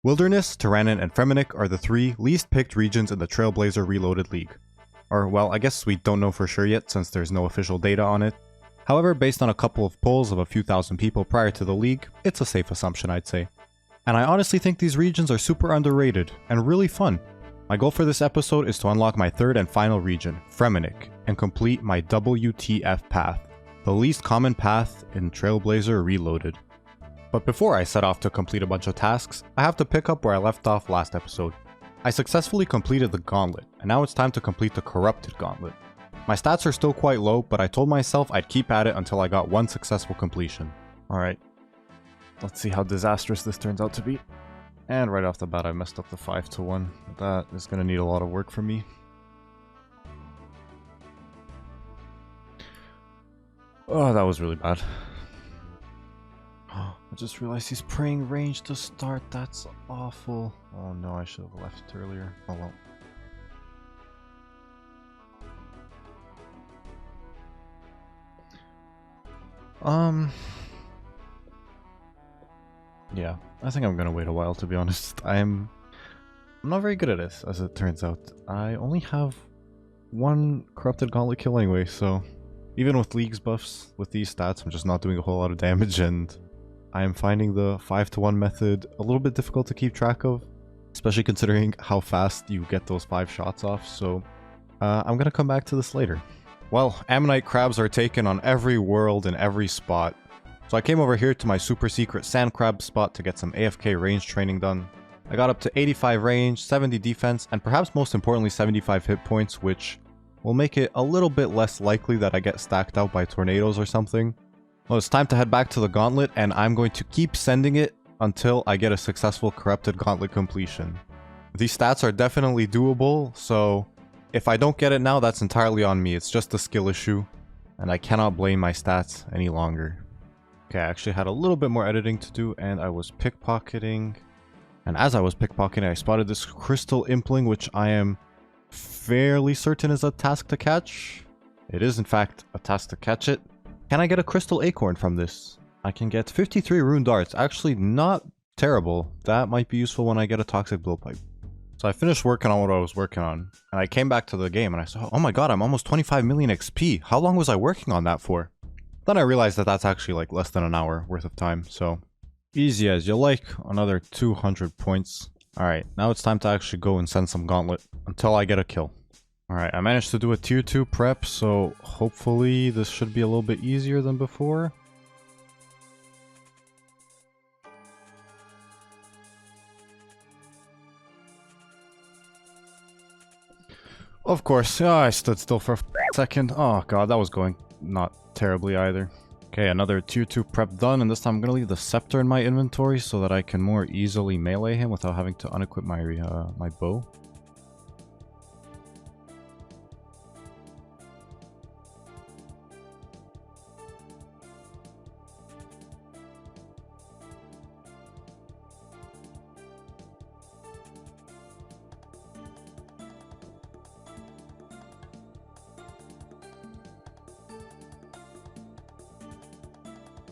Wilderness, Tyrannon, and Fremennik are the three least picked regions in the Trailblazer Reloaded League. Or, well, I guess we don't know for sure yet since there's no official data on it. However, based on a couple of polls of a few thousand people prior to the league, it's a safe assumption, I'd say. And I honestly think these regions are super underrated and really fun. My goal for this episode is to unlock my third and final region, Fremennik, and complete my WTF path, the least common path in Trailblazer Reloaded. But before I set off to complete a bunch of tasks, I have to pick up where I left off last episode. I successfully completed the Gauntlet, and now it's time to complete the Corrupted Gauntlet. My stats are still quite low, but I told myself I'd keep at it until I got one successful completion. Alright, let's see how disastrous this turns out to be. And right off the bat I messed up the 5-1. That is going to need a lot of work from me. Oh, that was really bad. I just realized he's praying range to start. That's awful. Oh no, I should have left earlier. Oh well. Yeah, I think I'm gonna wait a while, to be honest. I'm not very good at this, as it turns out. I only have one Corrupted Gauntlet kill anyway, so even with League's buffs, with these stats, I'm just not doing a whole lot of damage, and I am finding the 5-1 method a little bit difficult to keep track of, especially considering how fast you get those 5 shots off, so I'm gonna come back to this later. Well, Ammonite crabs are taken on every world and every spot, so I came over here to my super secret sand crab spot to get some AFK range training done. I got up to 85 range, 70 defense, and perhaps most importantly 75 hit points, which will make it a little bit less likely that I get stacked out by tornadoes or something. Well, it's time to head back to the Gauntlet, and I'm going to keep sending it until I get a successful Corrupted Gauntlet completion. These stats are definitely doable, so if I don't get it now, that's entirely on me. It's just a skill issue, and I cannot blame my stats any longer. Okay, I actually had a little bit more editing to do, and I was pickpocketing. And as I was pickpocketing, I spotted this crystal impling, which I am fairly certain is a task to catch. It is, in fact, a task to catch it. Can I get a crystal acorn from this? I can get 53 rune darts. Actually, not terrible. That might be useful when I get a toxic blowpipe. So I finished working on what I was working on, and I came back to the game and I saw, oh my god, I'm almost 25 million XP. How long was I working on that for? Then I realized that that's actually like less than an hour worth of time, so easy as you like. Another 200 points. Alright, now it's time to actually go and send some Gauntlet until I get a kill. Alright, I managed to do a tier 2 prep, so hopefully this should be a little bit easier than before. Of course, I stood still for a second. Oh god, that was going not terribly either. Okay, another tier 2 prep done, and this time I'm gonna leave the scepter in my inventory so that I can more easily melee him without having to unequip my my bow.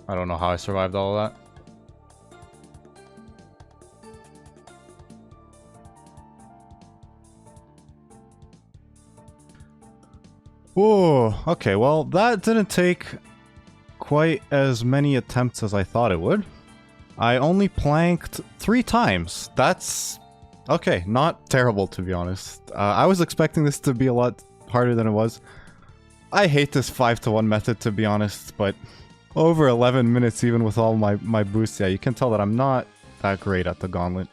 I don't know how I survived all of that. Oh, okay, well, that didn't take quite as many attempts as I thought it would. I only planked 3 times. That's okay, not terrible to be honest. I was expecting this to be a lot harder than it was. I hate this 5-1 method to be honest, but over 11 minutes even with all my boosts, yeah, you can tell that I'm not that great at the Gauntlet.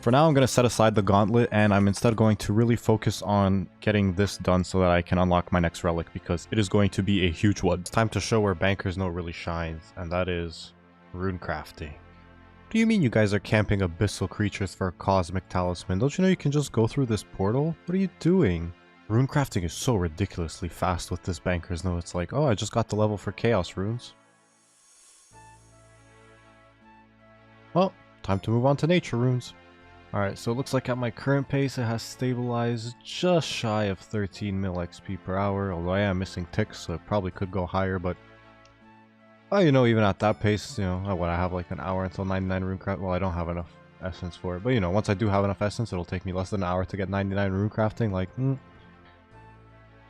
For now, I'm going to set aside the Gauntlet, and I'm instead going to really focus on getting this done so that I can unlock my next relic, because it is going to be a huge one. It's time to show where Banker's Note really shines, and that is rune crafting. What do you mean you guys are camping abyssal creatures for a cosmic talisman? Don't you know you can just go through this portal? What are you doing? Rune crafting is so ridiculously fast with this Banker's Note. It's like, oh, I just got the level for chaos runes. Well, time to move on to nature runes. Alright, so it looks like at my current pace it has stabilized just shy of 13 mil XP per hour, although I am missing ticks, so it probably could go higher, but oh, you know, even at that pace, you know, what, I have like an hour until 99 runecraft. Well, I don't have enough essence for it. But you know, once I do have enough essence, it'll take me less than an hour to get 99 rune crafting. Like,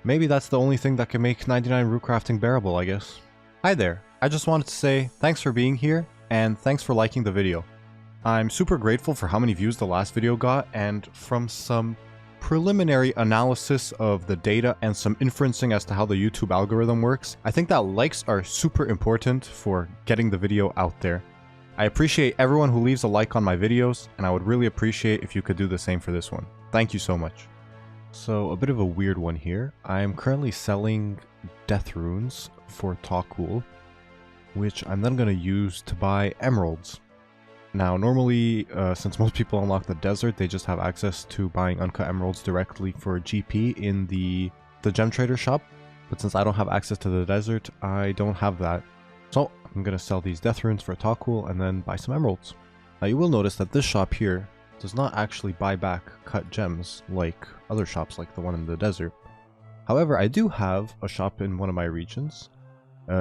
maybe that's the only thing that can make 99 rune crafting bearable, I guess. Hi there. I just wanted to say thanks for being here, and thanks for liking the video. I'm super grateful for how many views the last video got, and from some preliminary analysis of the data and some inferencing as to how the YouTube algorithm works, I think that likes are super important for getting the video out there. I appreciate everyone who leaves a like on my videos, and I would really appreciate if you could do the same for this one. Thank you so much. So, a bit of a weird one here. I am currently selling death runes for Talkul, which I'm then going to use to buy emeralds. Now, normally, since most people unlock the desert, they just have access to buying uncut emeralds directly for GP in the gem trader shop. But since I don't have access to the desert, I don't have that. So, I'm going to sell these death runes for Talkul and then buy some emeralds. Now, you will notice that this shop here does not actually buy back cut gems like other shops like the one in the desert. However, I do have a shop in one of my regions,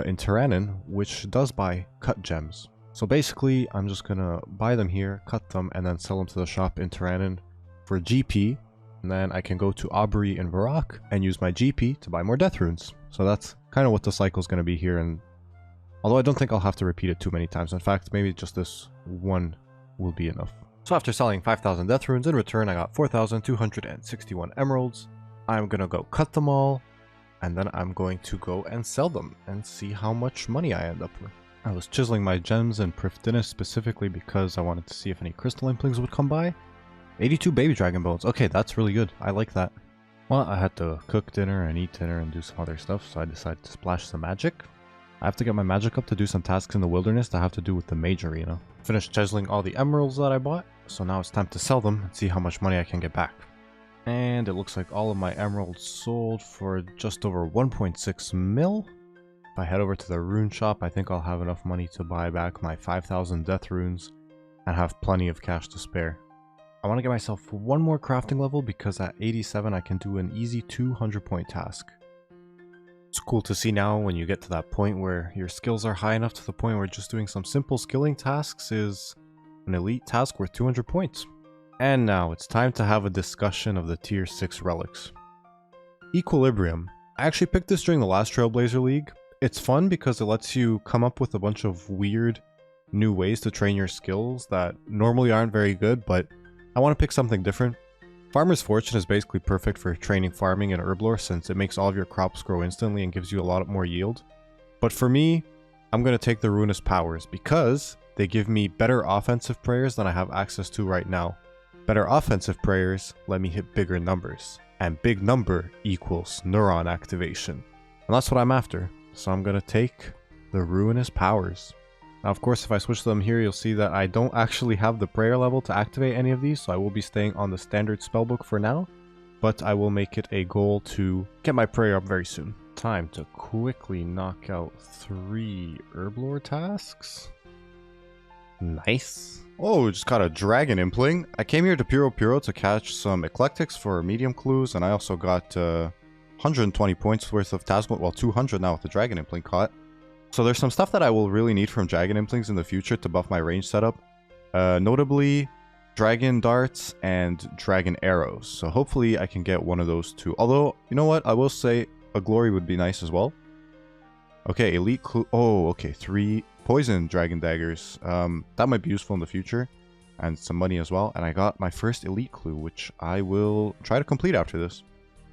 in Tyrannon, which does buy cut gems. So basically, I'm just gonna buy them here, cut them, and then sell them to the shop in Tyrannon for GP. And then I can go to Aubrey in Varrock and use my GP to buy more death runes. So that's kind of what the cycle is gonna be here. And although I don't think I'll have to repeat it too many times. In fact, maybe just this one will be enough. So after selling 5,000 death runes in return, I got 4,261 emeralds. I'm gonna go cut them all, and then I'm going to go and sell them and see how much money I end up with. I was chiseling my gems in Prifdinus specifically because I wanted to see if any crystal implings would come by. 82 baby dragon bones. Okay, that's really good. I like that. Well, I had to cook dinner and eat dinner and do some other stuff, so I decided to splash some magic. I have to get my magic up to do some tasks in the wilderness that have to do with the mage arena. Finished chiseling all the emeralds that I bought, so now it's time to sell them and see how much money I can get back. And it looks like all of my emeralds sold for just over 1.6 mil. If I head over to the rune shop, I think I'll have enough money to buy back my 5,000 death runes and have plenty of cash to spare. I want to get myself one more crafting level because at 87 I can do an easy 200 point task. It's cool to see now when you get to that point where your skills are high enough to the point where just doing some simple skilling tasks is an elite task worth 200 points. And now it's time to have a discussion of the tier 6 relics. Equilibrium. I actually picked this during the last Trailblazer League. It's fun because it lets you come up with a bunch of weird new ways to train your skills that normally aren't very good, but I want to pick something different. Farmer's Fortune is basically perfect for training farming in Herblore since it makes all of your crops grow instantly and gives you a lot more yield. But for me, I'm going to take the Ruinous Powers because they give me better offensive prayers than I have access to right now. Better offensive prayers let me hit bigger numbers, and big number equals neuron activation. And that's what I'm after, so I'm gonna take the Ruinous Powers. Now of course if I switch to them here, you'll see that I don't actually have the prayer level to activate any of these, so I will be staying on the standard spellbook for now, but I will make it a goal to get my prayer up very soon. Time to quickly knock out 3 Herblore tasks. Nice. Oh, we just got a dragon impling. I came here to Puro to catch some eclectics for medium clues, and I also got 120 points worth of task, well 200 now with the dragon impling caught. So there's some stuff that I will really need from dragon implings in the future to buff my range setup. Notably, dragon darts and dragon arrows. So hopefully I can get one of those too. Although, you know what? I will say a glory would be nice as well. Okay, elite clue. Oh, okay, 3 poison dragon daggers. That might be useful in the future. And some money as well. And I got my first elite clue, which I will try to complete after this.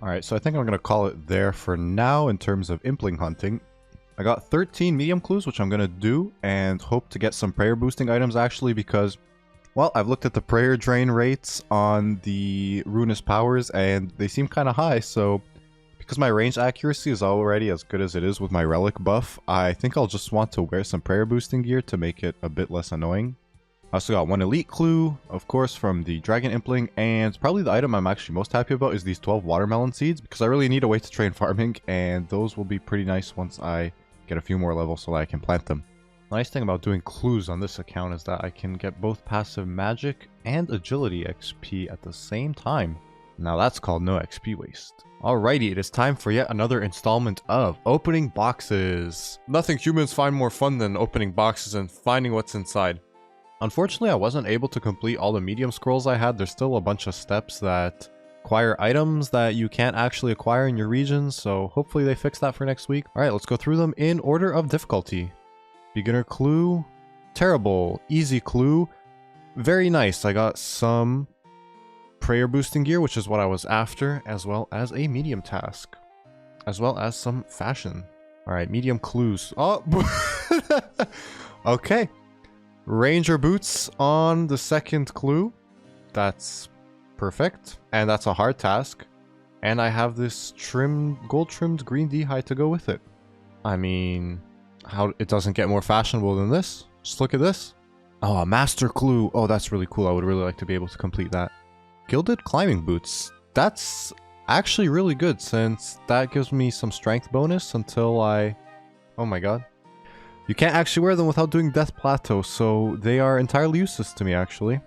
Alright, so I think I'm going to call it there for now in terms of impling hunting. I got 13 medium clues, which I'm going to do, and hope to get some prayer boosting items actually because, well, I've looked at the prayer drain rates on the Ruinous Powers, and they seem kind of high, so because my range accuracy is already as good as it is with my relic buff, I think I'll just want to wear some prayer boosting gear to make it a bit less annoying. I also got 1 elite clue, of course, from the dragon impling, and probably the item I'm actually most happy about is these 12 watermelon seeds, because I really need a way to train farming, and those will be pretty nice once I get a few more levels so that I can plant them. The nice thing about doing clues on this account is that I can get both passive magic and agility XP at the same time. Now that's called no XP waste. Alrighty, it is time for yet another installment of opening boxes. Nothing humans find more fun than opening boxes and finding what's inside. Unfortunately, I wasn't able to complete all the medium scrolls I had. There's still a bunch of steps that acquire items that you can't actually acquire in your regions, so hopefully they fix that for next week. Alright, let's go through them in order of difficulty. Beginner clue, terrible. Easy clue, very nice. I got some prayer boosting gear, which is what I was after, as well as a medium task, as well as some fashion. Alright, medium clues. Oh! Okay. Ranger boots on the second clue. That's perfect. And that's a hard task. And I have this gold trimmed green D-hide to go with it. I mean, how it doesn't get more fashionable than this? Just look at this. Oh, a master clue. Oh, that's really cool. I would really like to be able to complete that. Gilded climbing boots. That's actually really good since that gives me some strength bonus until I... Oh my god. You can't actually wear them without doing Death Plateau, so they are entirely useless to me, actually.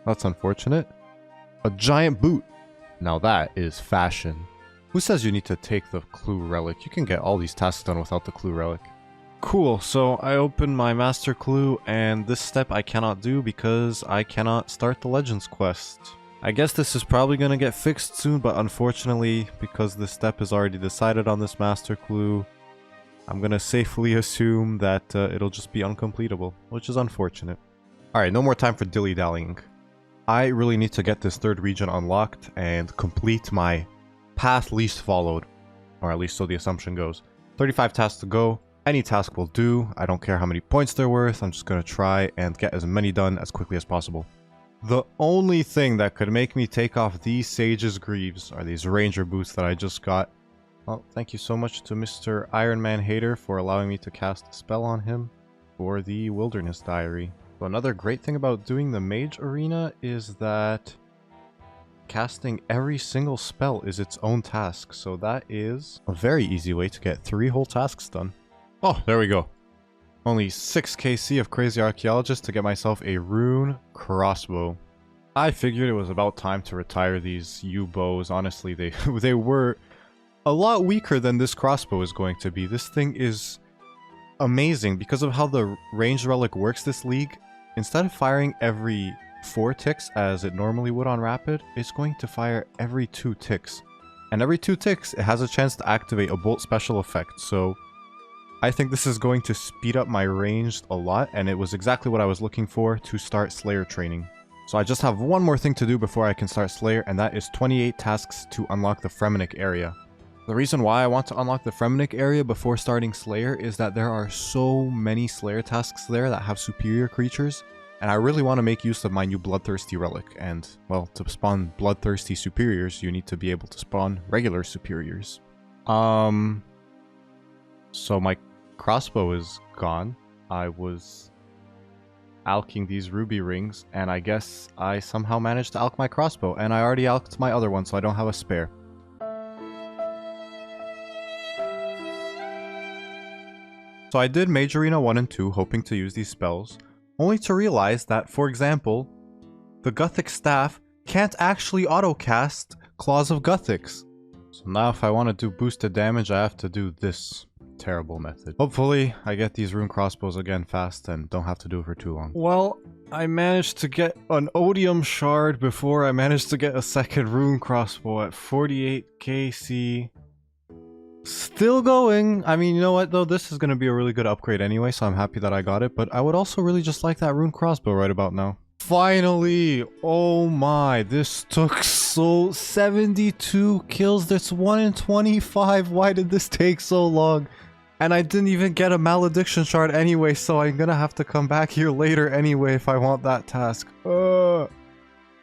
That's unfortunate. A giant boot. Now that is fashion. Who says you need to take the clue relic? You can get all these tasks done without the clue relic. Cool, so I opened my master clue, and this step I cannot do because I cannot start the Legends quest. I guess this is probably going to get fixed soon, but unfortunately, because this step is already decided on this master clue, I'm going to safely assume that it'll just be uncompletable, which is unfortunate. Alright, no more time for dilly-dallying. I really need to get this third region unlocked and complete my path least followed. Or at least so the assumption goes. 35 tasks to go. Any task will do. I don't care how many points they're worth. I'm just going to try and get as many done as quickly as possible. The only thing that could make me take off these Sage's Greaves are these Ranger boots that I just got. Well, thank you so much to Mr. Iron Man Hater for allowing me to cast a spell on him for the Wilderness Diary. So another great thing about doing the Mage Arena is that casting every single spell is its own task. So that is a very easy way to get 3 whole tasks done. Oh, there we go. Only 6 KC of Crazy Archaeologist to get myself a rune crossbow. I figured it was about time to retire these U-bows. Honestly, they were a lot weaker than this crossbow is going to be. This thing is amazing because of how the ranged relic works this league. Instead of firing every 4 ticks as it normally would on rapid, it's going to fire every 2 ticks. And every 2 ticks, it has a chance to activate a bolt special effect. So I think this is going to speed up my ranged a lot, and it was exactly what I was looking for to start Slayer training. So I just have one more thing to do before I can start Slayer, and that is 28 tasks to unlock the Fremenic area. The reason why I want to unlock the Fremenic area before starting Slayer is that there are so many Slayer tasks there that have superior creatures, and I really want to make use of my new Bloodthirsty relic. And, well, to spawn Bloodthirsty superiors, you need to be able to spawn regular superiors. So my crossbow is gone. I was alching these ruby rings, and I guess I somehow managed to alch my crossbow, and I already alched my other one, so I don't have a spare. So I did Mage Arena 1 and 2 hoping to use these spells, only to realize that, for example, the Guthic Staff can't actually auto-cast Claws of Guthics. So now if I want to do boosted damage, I have to do this terrible method. Hopefully, I get these rune crossbows again fast and don't have to do it for too long. Well, I managed to get an Odium Shard before I managed to get a second rune crossbow at 48 KC. Still going. I mean, you know what though? This is going to be a really good upgrade anyway, so I'm happy that I got it. But I would also really just like that rune crossbow right about now. Finally! Oh my, this took so 72 kills. That's 1 in 25. Why did this take so long? And I didn't even get a malediction shard anyway, so I'm gonna have to come back here later anyway if I want that task.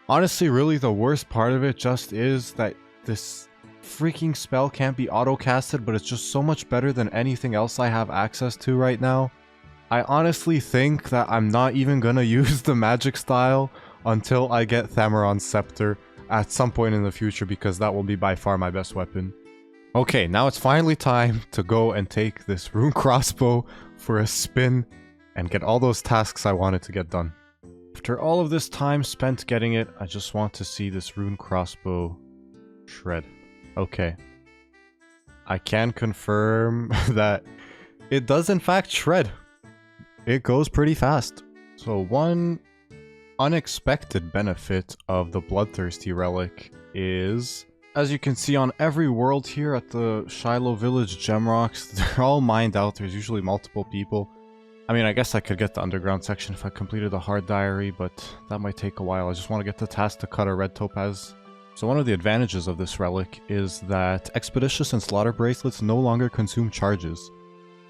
Honestly, really the worst part of it just is that this freaking spell can't be auto-casted, but it's just so much better than anything else I have access to right now. I honestly think that I'm not even gonna use the magic style until I get Thameron's Scepter at some point in the future, because that will be by far my best weapon. Okay, now it's finally time to go and take this rune crossbow for a spin and get all those tasks I wanted to get done. After all of this time spent getting it, I just want to see this rune crossbow shred. Okay. I can confirm that it does in fact shred. It goes pretty fast. So 1, unexpected benefit of the Bloodthirsty Relic is, as you can see on every world here at the Shiloh Village gem rocks, they're all mined out. There's usually multiple people. I mean, I guess I could get the underground section if I completed the hard diary, but that might take a while. I just want to get the task to cut a red topaz. So one of the advantages of this relic is that Expeditious and Slaughter Bracelets no longer consume charges.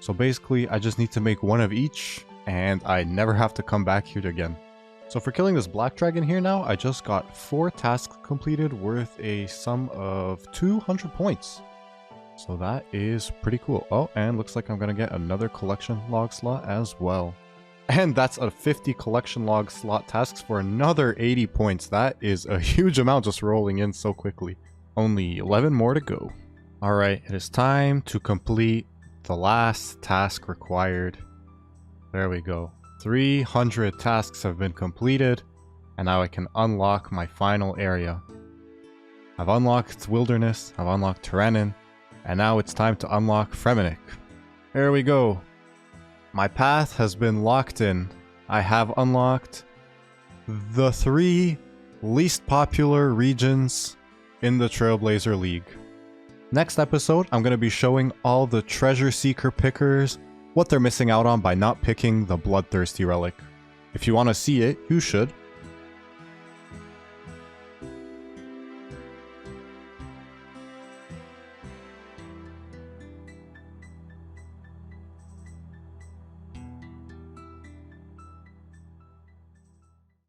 So basically, I just need to make one of each, and I never have to come back here again. So for killing this black dragon here now, I just got 4 tasks completed worth a sum of 200 points. So that is pretty cool. Oh, and looks like I'm gonna get another collection log slot as well. And that's a 50 collection log slot tasks for another 80 points. That is a huge amount just rolling in so quickly. Only 11 more to go. Alright, it is time to complete the last task required. There we go. 300 tasks have been completed, and now I can unlock my final area. I've unlocked Wilderness, I've unlocked Terenin, and now it's time to unlock Fremennik. There we go. My path has been locked in. I have unlocked the 3 least popular regions in the Trailblazer League. Next episode, I'm going to be showing all the treasure seeker pickers what they're missing out on by not picking the Bloodthirsty Relic. If you want to see it, you should.